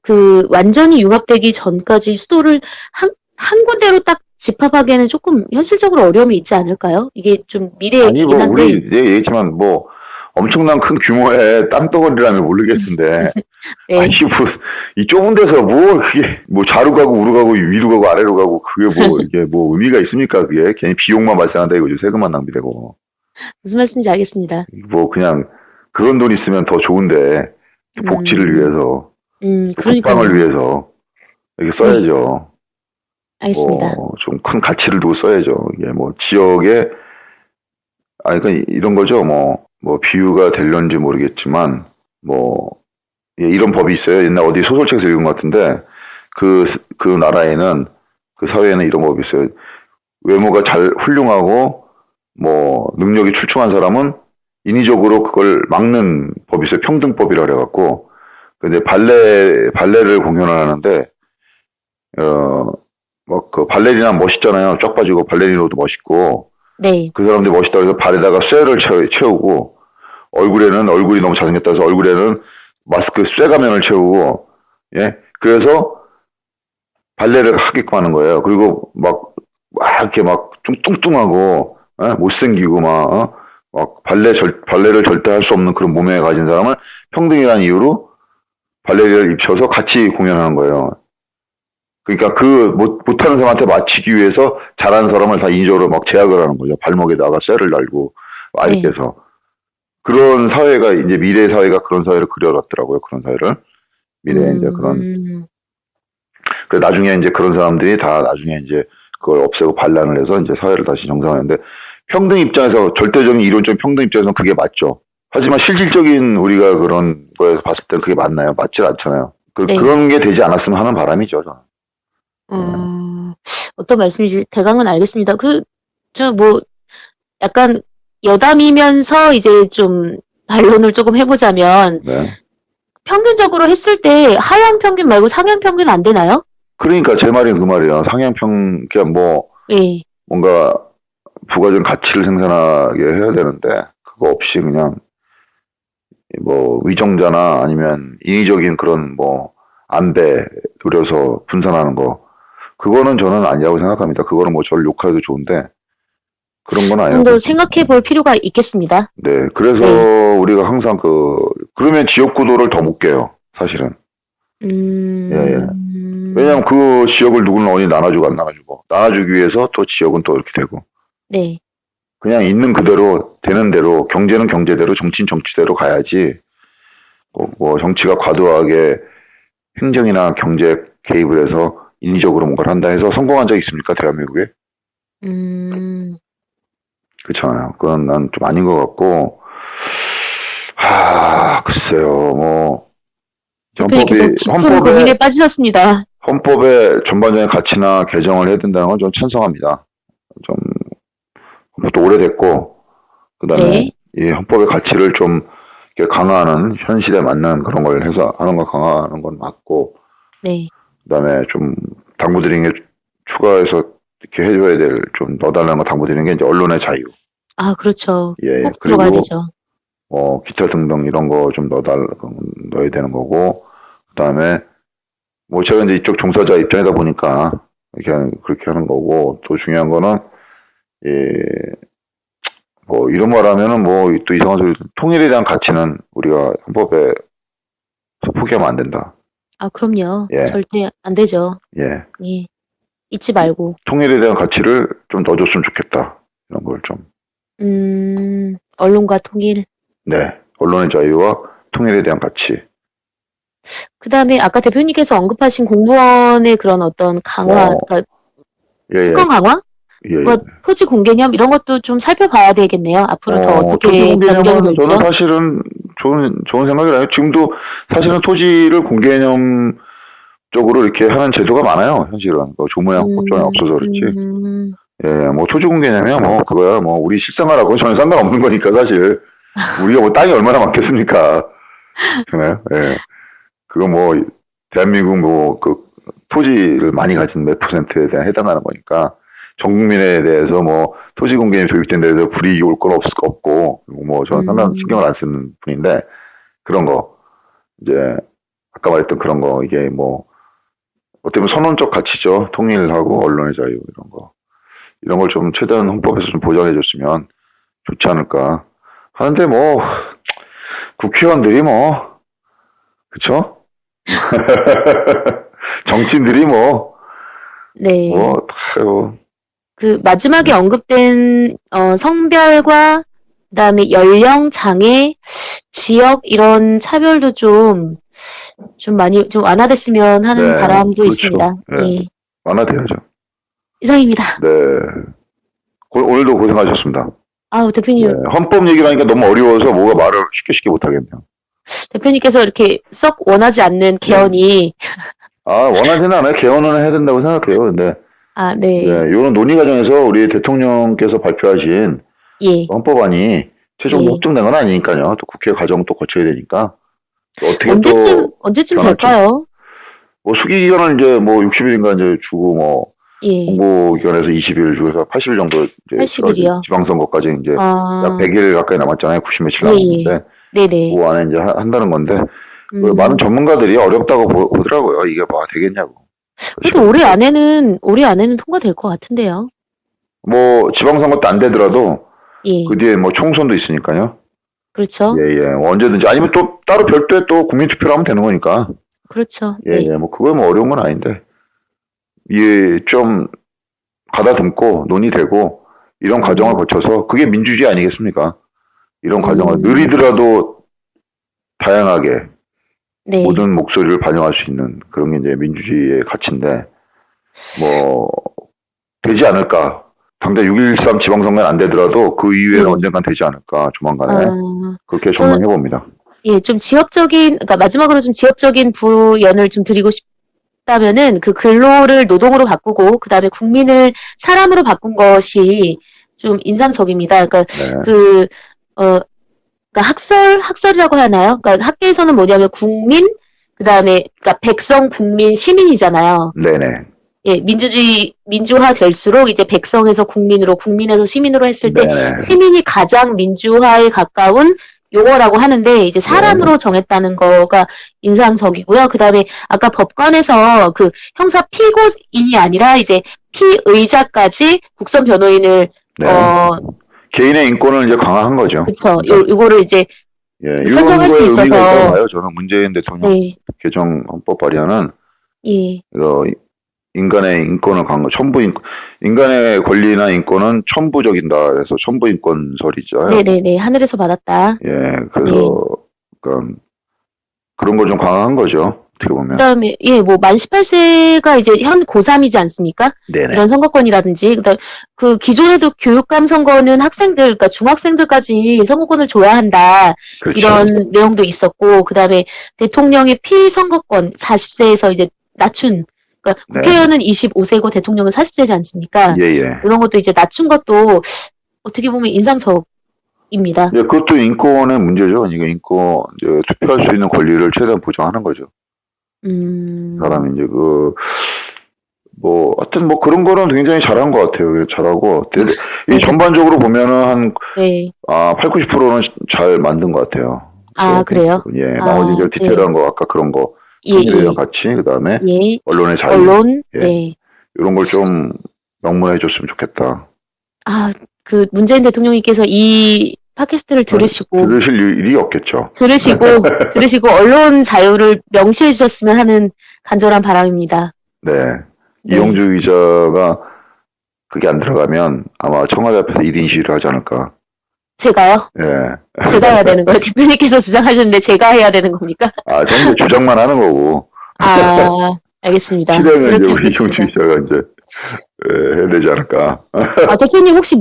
그 완전히 융합되기 전까지 수도를 한 군데로 딱 집합하기에는 조금 현실적으로 어려움이 있지 않을까요? 이게 좀 미래의 아니 얘기긴 뭐 한데. 우리 얘기했지만 뭐 엄청난 큰 규모의 땅덩어리라면 모르겠는데 네. 아니 뭐 이 좁은 데서 뭐 그게 뭐 좌로 가고 우로 가고 위로 가고 아래로 가고 그게 뭐 이게 뭐 의미가 있습니까? 그게 괜히 비용만 발생한다 이거죠. 세금만 낭비되고 무슨 말씀인지 알겠습니다. 뭐 그냥 그런 돈 있으면 더 좋은데 복지를 위해서 그러니까요. 국방을 위해서 이렇게 써야죠. 알겠습니다. 좀 큰 가치를 두고 써야죠. 이게 뭐 지역에 그러니까 이런 거죠. 뭐 비유가 될런지 모르겠지만 예, 이런 법이 있어요. 옛날 어디 소설책에서 읽은 것 같은데 그 나라에는 그 사회에는 이런 법이 있어요. 외모가 훌륭하고 뭐 능력이 출중한 사람은 인위적으로 그걸 막는 법이 있어요. 평등법이라 그래갖고 근데 발레를 공연을 하는데 막 그 발레리나 멋있잖아요. 쫙 빠지고 발레리노도 멋있고 네. 그 사람들이 멋있다고 해서 발에다가 쇠를 채우고 얼굴이 너무 잘생겼다 해서 얼굴에는 마스크 쇠 가면을 채우고 예 그래서 발레를 하게끔 하는 거예요. 그리고 막 이렇게 막 좀 뚱뚱하고 못생기고 막 발레를 절대 할 수 없는 그런 몸매 가진 사람을 평등이라는 이유로 발레를 입혀서 같이 공연하는 거예요. 그러니까 못하는 사람한테 맞추기 위해서 잘하는 사람을 다 인위적으로 막 제약을 하는 거죠. 발목에다가 쇠를 달고 이렇게 해서. 그런 사회가 이제 미래 사회가 그런 사회를 그려놨더라고요. 그런 사회를. 미래에 이제 그래 나중에 이제 그런 사람들이 다 나중에 이제 그걸 없애고 반란을 해서 이제 사회를 다시 정상화하는데 평등 입장에서 절대적인 이론적 평등 입장에서는 그게 맞죠. 하지만 실질적인 우리가 그런 거에서 봤을 땐 그게 맞나요? 맞지 않잖아요. 네. 그런 게 되지 않았으면 하는 바람이죠, 저는. 어떤 말씀인지 대강은 알겠습니다. 약간 여담이면서 이제 좀 반론을 조금 해보자면, 네. 평균적으로 했을 때 하향 평균 말고 상향 평균 안 되나요? 그러니까 제 말이 그 말이에요. 그냥 뭐, 예. 뭔가 부가적인 가치를 생산하게 해야 되는데, 그거 없이 그냥, 뭐, 위정자나 아니면 인위적인 그런 뭐, 안배 노려서 분산하는 거, 그거는 저는 아니라고 생각합니다. 그거는 뭐 저를 욕하기도 좋은데, 그런 건 아니에요. 좀 더 생각해 볼 필요가 있겠습니다. 네, 그래서 네. 우리가 항상 그러면 지역구도를 더 못 깨요, 사실은. 예. 왜냐면 그 지역을 누구는 어디 나눠주고 안 나눠주고, 나눠주기 위해서 또 지역은 또 이렇게 되고, 네. 그냥 있는 그대로, 되는 대로, 경제는 경제대로, 정치는 정치대로 가야지, 뭐 정치가 과도하게 행정이나 경제 개입을 해서 인위적으로 뭔가를 한다 해서 성공한 적 있습니까, 대한민국에? 그렇잖아요. 그건 난 좀 아닌 것 같고, 글쎄요, 뭐, 대표님께서 깊은 고민에 빠지셨습니다. 헌법의 전반적인 가치나 개정을 해야 된다는 건 좀 찬성합니다. 좀, 헌법도 오래됐고, 그 다음에 네. 이 헌법의 가치를 좀 이렇게 강화하는, 현 시대에 맞는 그런 걸 해서 하는 거 강화하는 건 맞고, 네. 그 다음에 좀 당부드리는 게 추가해서 이렇게 해줘야 될, 좀 넣어달라는 거 당부드리는 게 이제 언론의 자유. 아, 그렇죠. 예, 꼭 들어가야 되죠. 기타 등등 이런 거 좀 넣어야 되는 거고, 그 다음에, 뭐 제가 이제 이쪽 종사자 입장이다 보니까, 그렇게 하는 거고, 또 중요한 거는, 뭐, 이런 말 하면은 뭐, 또 이상한 소리, 통일에 대한 가치는 우리가 헌법에 포기하면 안 된다. 아, 그럼요. 예. 절대 안 되죠. 예. 예. 잊지 말고. 통일에 대한 가치를 좀 넣어줬으면 좋겠다. 이런 걸 좀. 언론과 통일. 네. 언론의 자유와 통일에 대한 가치. 그 다음에 아까 대표님께서 언급하신 공무원의 그런 어떤 강화, 그러니까 예, 특권 강화? 예. 뭐 토지 공개념 이런 것도 좀 살펴봐야 되겠네요. 앞으로 더 어떻게 변경이 될지요? 저는 사실은 좋은 생각이라요. 지금도 사실은 토지를 공개념 쪽으로 이렇게 하는 제도가 많아요. 현실은 조문의 헌법조항이 없어서 그렇지. 예, 뭐 토지 공개념이야 뭐 그거야 뭐 우리 실생활하고 전혀 상관없는 거니까 사실 우리가 뭐 땅이 얼마나 많겠습니까? 그나요? 예. 그거 뭐 대한민국 뭐 토지를 많이 가진 몇 %에 대한 해당하는 거니까. 전 국민에 대해서 뭐 토지 공개념이 도입된 데에 대해서 불이익이 올 건 없고 뭐 저는 상당히 신경을 안 쓰는 분인데 그런 거 이제 아까 말했던 그런 거 이게 뭐 어떻게 보면 선언적 가치죠. 통일하고 언론의 자유 이런 걸 좀 최대한 헌법에서 좀 보장해 줬으면 좋지 않을까 하는데 뭐 국회의원들이 뭐 그쵸? 정치인들이 네. 다요. 그 마지막에 언급된 성별과 그다음에 연령, 장애, 지역 이런 차별도 좀 많이 좀 완화됐으면 하는 바람도 그렇죠. 있습니다. 네. 예. 완화돼야죠. 이상입니다. 네. 오늘도 고생하셨습니다. 아우 대표님. 네. 헌법 얘기를 하니까 너무 어려워서 뭐가 말을 쉽게 못하겠네요. 대표님께서 이렇게 썩 원하지 않는 개헌이 원하지는 않아요. 개헌은 해야 된다고 생각해요. 근데 네. 이런 논의 과정에서 우리 대통령께서 발표하신 예. 헌법안이 최종 확정된 건 아니니까요. 또 국회 과정 또 거쳐야 되니까. 또 어떻게 언제쯤 될까요? 뭐 수기 기간은 이제 뭐 60일인가 이제 주고 뭐 예. 공고 기간에서 20일 주고서 80일 정도 이제 80일이요. 지방선거까지 이제 약 100일 가까이 남았잖아요. 90 며칠 남았는데. 네네. 그 안에 이제 한다는 건데 많은 전문가들이 어렵다고 보더라고요. 이게 뭐 되겠냐고. 그래도 올해 안에는 통과될 것 같은데요. 뭐 지방선거 때 안 되더라도 예. 그 뒤에 뭐 총선도 있으니까요. 그렇죠. 예. 언제든지 아니면 또 따로 별도의 또 국민투표를 하면 되는 거니까. 그렇죠. 예. 뭐 그거야 뭐 어려운 건 아닌데 좀 가다듬고 논의되고 이런 과정을 거쳐서 그게 민주주의 아니겠습니까? 이런 과정을 느리더라도 다양하게 모든 목소리를 반영할 수 있는 그런 게 이제 민주주의의 가치인데 뭐 되지 않을까 당장 6.13 지방선거는 안 되더라도 그 이후에는 네. 언젠간 되지 않을까, 조만간에. 아, 그렇게 전망해봅니다. 예, 좀 지역적인, 그러니까 마지막으로 좀 지역적인 부연을 좀 드리고 싶다면은 그 근로를 노동으로 바꾸고 그다음에 국민을 사람으로 바꾼 것이 좀 인상적입니다. 그러니까 네. 그러니까 학설이라고 하나요? 그러니까 학계에서는 뭐냐면 국민, 그다음에 그러니까 백성, 국민, 시민이잖아요. 네네. 예, 민주화 될수록 이제 백성에서 국민으로, 국민에서 시민으로 했을 때 네네. 시민이 가장 민주화에 가까운 용어라고 하는데 이제 사람으로 정했다는 거가 인상적이고요. 그다음에 아까 법관에서 그 형사 피고인이 아니라 이제 피의자까지 국선 변호인을 네. 개인의 인권을 이제 강화한 거죠. 그쵸. 요거를 이제 예, 선정할 수 이런 거에 의미가 있어서. 있다고 봐요. 저는 문재인 대통령 네, 개정 헌법 발의안은 예, 인간의 인권을 강화, 인간의 권리나 인권은 천부적인다. 그래서 천부인권설이죠. 네네네. 하늘에서 받았다. 예, 그래서 그러니까 그런 걸 좀 강화한 거죠. 어떻게 보면. 그다음에 예, 뭐 만 18세가 이제 현 고3이지 않습니까? 네네. 이런 선거권이라든지 그다음 그 기존에도 교육감 선거는 학생들, 그러니까 중학생들까지 선거권을 줘야 한다. 그렇죠. 이런 내용도 있었고 그다음에 대통령의 피선거권 40세에서 이제 낮춘, 그러니까 네. 국회의원은 25세고 대통령은 40세지 않습니까? 예예. 이런 것도 이제 낮춘 것도 어떻게 보면 인상적입니다. 예, 그것도 인권의 문제죠. 이게 이제 투표할 수 있는 권리를 최대한 보장하는 거죠. 사람이 이제 하여튼 그런 거는 굉장히 잘한 것 같아요. 잘하고, 이 전반적으로 보면은 네. 80-90%는 잘 만든 것 같아요. 아, 그래요? 예, 나머지 이제 디테일한 거, 아까 그런 거, 통일이랑 같이, 그 다음에, 예. 언론의 자유. 언론, 예. 네. 이런 걸 좀 명문해 줬으면 좋겠다. 그 문재인 대통령님께서 이 팟캐스트를 들으시고 들으실 일이 없겠죠. 들으시고 언론 자유를 명시해 주셨으면 하는 간절한 바람입니다. 네. 네. 이용주 기자가 그게 안 들어가면 아마 청와대 앞에서 1인 시위를 하지 않을까. 제가요? 예. 제가 해야 되는 거예요? 대표님께서 주장하셨는데 제가 해야 되는 겁니까? 저는 주장만 하는 거고. 알겠습니다. 실행은 이제 우리 하겠습니다. 이용주 기자가 이제 해야 되지 않을까. 대표님 혹시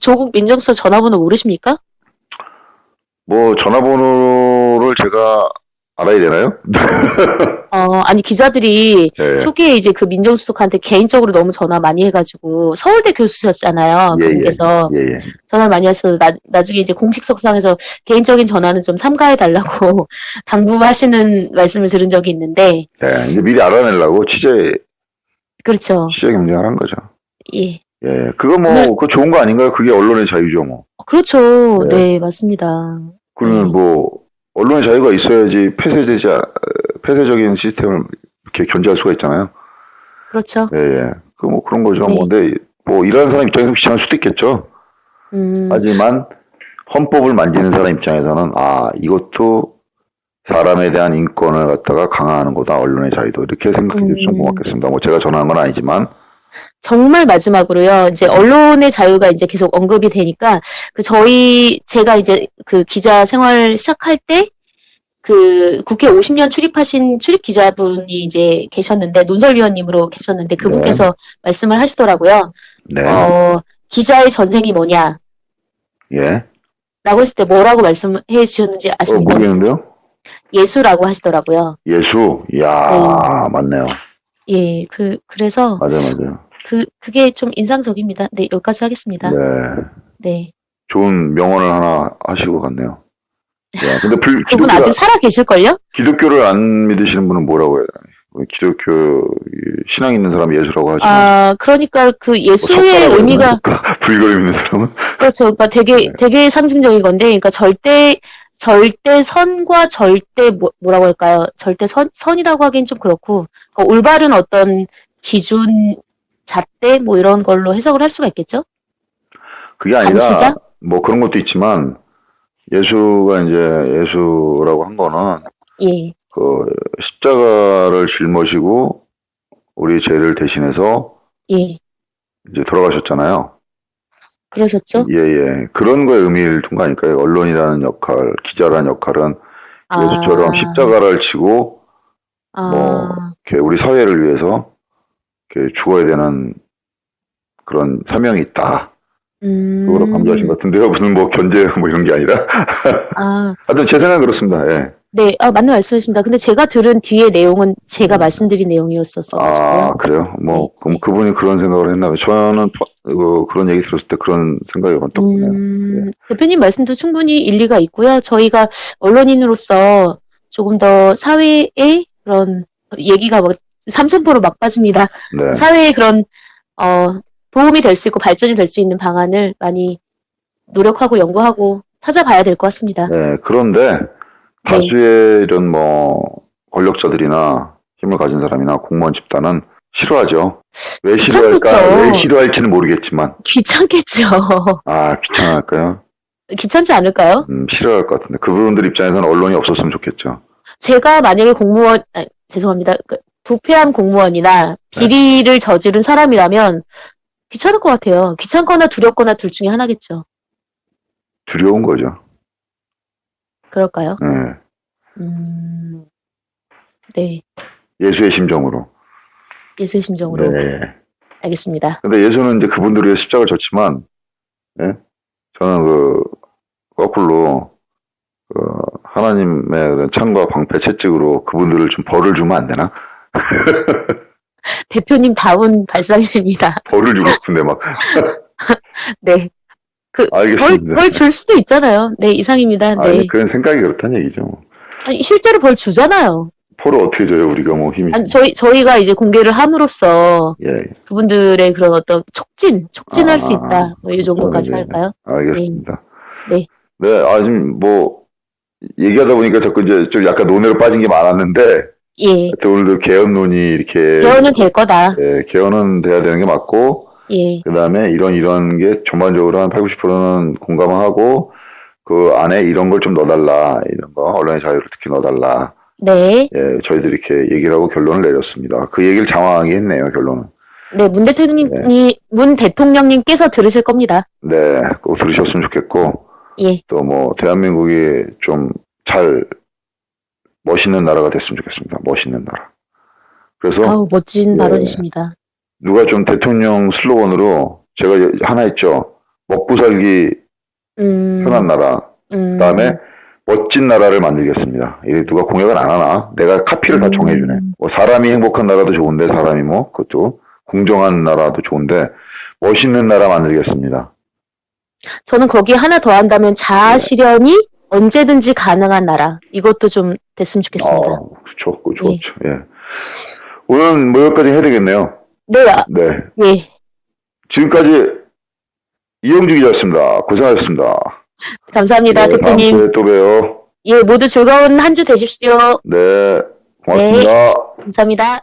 조국 민정수석 전화번호 모르십니까? 전화번호를 제가 알아야 되나요? 아니, 기자들이 예. 초기에 이제 그 민정수석한테 개인적으로 너무 전화 많이 해가지고, 서울대 교수셨잖아요. 그분께서 예. 전화를 많이 하셔서, 나중에 이제 공식석상에서 개인적인 전화는 좀 삼가해달라고 당부하시는 말씀을 들은 적이 있는데. 네, 이제 미리 알아내려고 그렇죠. 취재 경쟁을 거죠. 예. 예, 그거 그거 좋은 거 아닌가요? 그게 언론의 자유죠, 뭐. 그렇죠. 네. 네, 맞습니다. 그러면 언론의 자유가 있어야지 폐쇄적인 시스템을 이렇게 견제할 수가 있잖아요. 그렇죠. 예. 그런 거죠. 네. 근데, 일하는 사람 입장에서 귀찮을 수도 있겠죠. 하지만, 헌법을 만지는 사람 입장에서는, 이것도 사람에 대한 인권을 갖다가 강화하는 거다, 언론의 자유도. 이렇게 생각해 주시면 고맙겠습니다. 제가 전화한 건 아니지만. 정말 마지막으로요, 이제 언론의 자유가 이제 계속 언급이 되니까, 제가 이제 그 기자 생활 시작할 때, 그 국회 50년 출입하신 출입 기자분이 이제 계셨는데, 논설위원님으로 계셨는데, 그분께서 말씀을 하시더라고요. 네. 기자의 전생이 뭐냐? 예. 라고 했을 때 뭐라고 말씀해 주셨는지 아십니까? 모르겠는데요? 예수라고 하시더라고요. 예수? 이야, 네. 맞네요. 예, 그래서. 맞아요. 그게 좀 인상적입니다. 네, 여기까지 하겠습니다. 네. 좋은 명언을 하나 하시고 갔네요. 야, 근데 그분 아직 살아 계실걸요? 기독교를 안 믿으시는 분은 뭐라고 해야 되나? 기독교 신앙 있는 사람 예수라고 하죠. 그러니까 그 예수의 의미가 불교를 믿는 사람은 그렇죠. 그러니까 되게 상징적인 건데, 그러니까 절대선과 뭐라고 할까요? 절대선이라고 하긴 좀 그렇고, 그러니까 올바른 어떤 기준, 잣대 뭐 이런 걸로 해석을 할 수가 있겠죠? 그게 아니라 감시자? 그런 것도 있지만 예수가 이제 예수라고 한 거는 예. 그 십자가를 짊어지고 우리 죄를 대신해서 예. 이제 돌아가셨잖아요. 그러셨죠? 예. 그런 거에 의미를 둔 거 아닐까요? 언론이라는 역할, 기자라는 역할은 예수처럼 십자가를 지고 이렇게 우리 사회를 위해서 이렇게 죽어야 되는 그런 사명이 있다. 그거로 음. 강조하신 것 같은데요. 무슨 뭐 견제 뭐 이런 게 아니라. 아, 하여튼 제 생각은 그렇습니다. 예. 네, 맞는 말씀이십니다. 근데 제가 들은 뒤에 내용은 제가 말씀드린 내용이었었어가지고요. 아, 그래요? 뭐, 네. 그분이 그런 생각을 했나 봐요. 저는, 그런 얘기 들었을 때 그런 생각이 번뜩 드네요. 대표님 말씀도 충분히 일리가 있고요. 저희가 언론인으로서 조금 더 사회의 그런 얘기가 뭐 삼천포로 막 빠집니다. 네. 사회에 그런 도움이 될 수 있고 발전이 될 수 있는 방안을 많이 노력하고 연구하고 찾아봐야 될 것 같습니다. 네. 그런데, 다수의 이런 권력자들이나 힘을 가진 사람이나 공무원 집단은 싫어하죠. 왜 싫어할까? 귀찮겠죠. 왜 싫어할지는 모르겠지만. 귀찮겠죠. 아, 귀찮을까요? 귀찮지 않을까요? 싫어할 것 같은데. 그분들 입장에서는 언론이 없었으면 좋겠죠. 제가 만약에 죄송합니다. 부패한 공무원이나 비리를 저지른 사람이라면 귀찮을 것 같아요. 귀찮거나 두렵거나 둘 중에 하나겠죠. 두려운 거죠. 그럴까요? 네. 네. 예수의 심정으로. 예수의 심정으로. 네. 알겠습니다. 근데 예수는 이제 그분들을 위해 십자가를 졌지만, 예? 저는 거꾸로, 하나님의 창과 방패 채찍으로 그분들을 좀 벌을 주면 안 되나? 대표님 다운 발상입니다. 벌을 주고 싶은데 막. 네. 알겠습니다. 벌 줄 수도 있잖아요. 네, 이상입니다. 네. 아니, 그런 생각이 그렇다는 얘기죠. 아니, 실제로 벌 주잖아요. 벌을 어떻게 줘요, 우리가 뭐 힘이. 아니, 저희가 이제 공개를 함으로써 예. 그분들의 그런 어떤 촉진할 수 있다. 뭐 이 정도까지 네. 할까요? 알겠습니다. 네. 네, 지금 얘기하다 보니까 자꾸 이제 좀 약간 논외로 빠진 게 많았는데, 예. 또 오늘도 개헌론이 이렇게. 개헌은 될 거다. 예, 개헌은 돼야 되는 게 맞고, 예. 그 다음에 이런 게 전반적으로 한 80, 90%는 공감하고, 그 안에 이런 걸 좀 넣어달라. 이런 거, 언론의 자유를 특히 넣어달라. 네. 예, 저희들이 이렇게 얘기를 하고 결론을 내렸습니다. 그 얘기를 장황하게 했네요, 결론은. 네, 문 대통령님께서 들으실 겁니다. 네, 꼭 들으셨으면 좋겠고, 예. 또 대한민국이 좀 멋있는 나라가 됐으면 좋겠습니다. 멋있는 나라. 그래서. 아우, 멋진 예, 발언이십니다. 누가 좀 대통령 슬로건으로, 제가 하나 있죠. 먹고 살기 편한 나라. 그 다음에 멋진 나라를 만들겠습니다. 이게 누가 공약을 안 하나? 내가 카피를 다 정해주네. 사람이 행복한 나라도 좋은데, 사람이 그것도 공정한 나라도 좋은데, 멋있는 나라 만들겠습니다. 저는 거기에 하나 더 한다면 자아 실현이 언제든지 가능한 나라. 이것도 좀 됐으면 좋겠습니다. 좋고, 좋죠. 예. 예. 오늘 여기까지 해야 되겠네요. 네. 네. 예. 지금까지 이영주 기자였습니다. 고생하셨습니다. 감사합니다, 네, 대표님. 다음 주에 또 봬요. 예, 모두 즐거운 한 주 되십시오. 네, 고맙습니다. 감사합니다.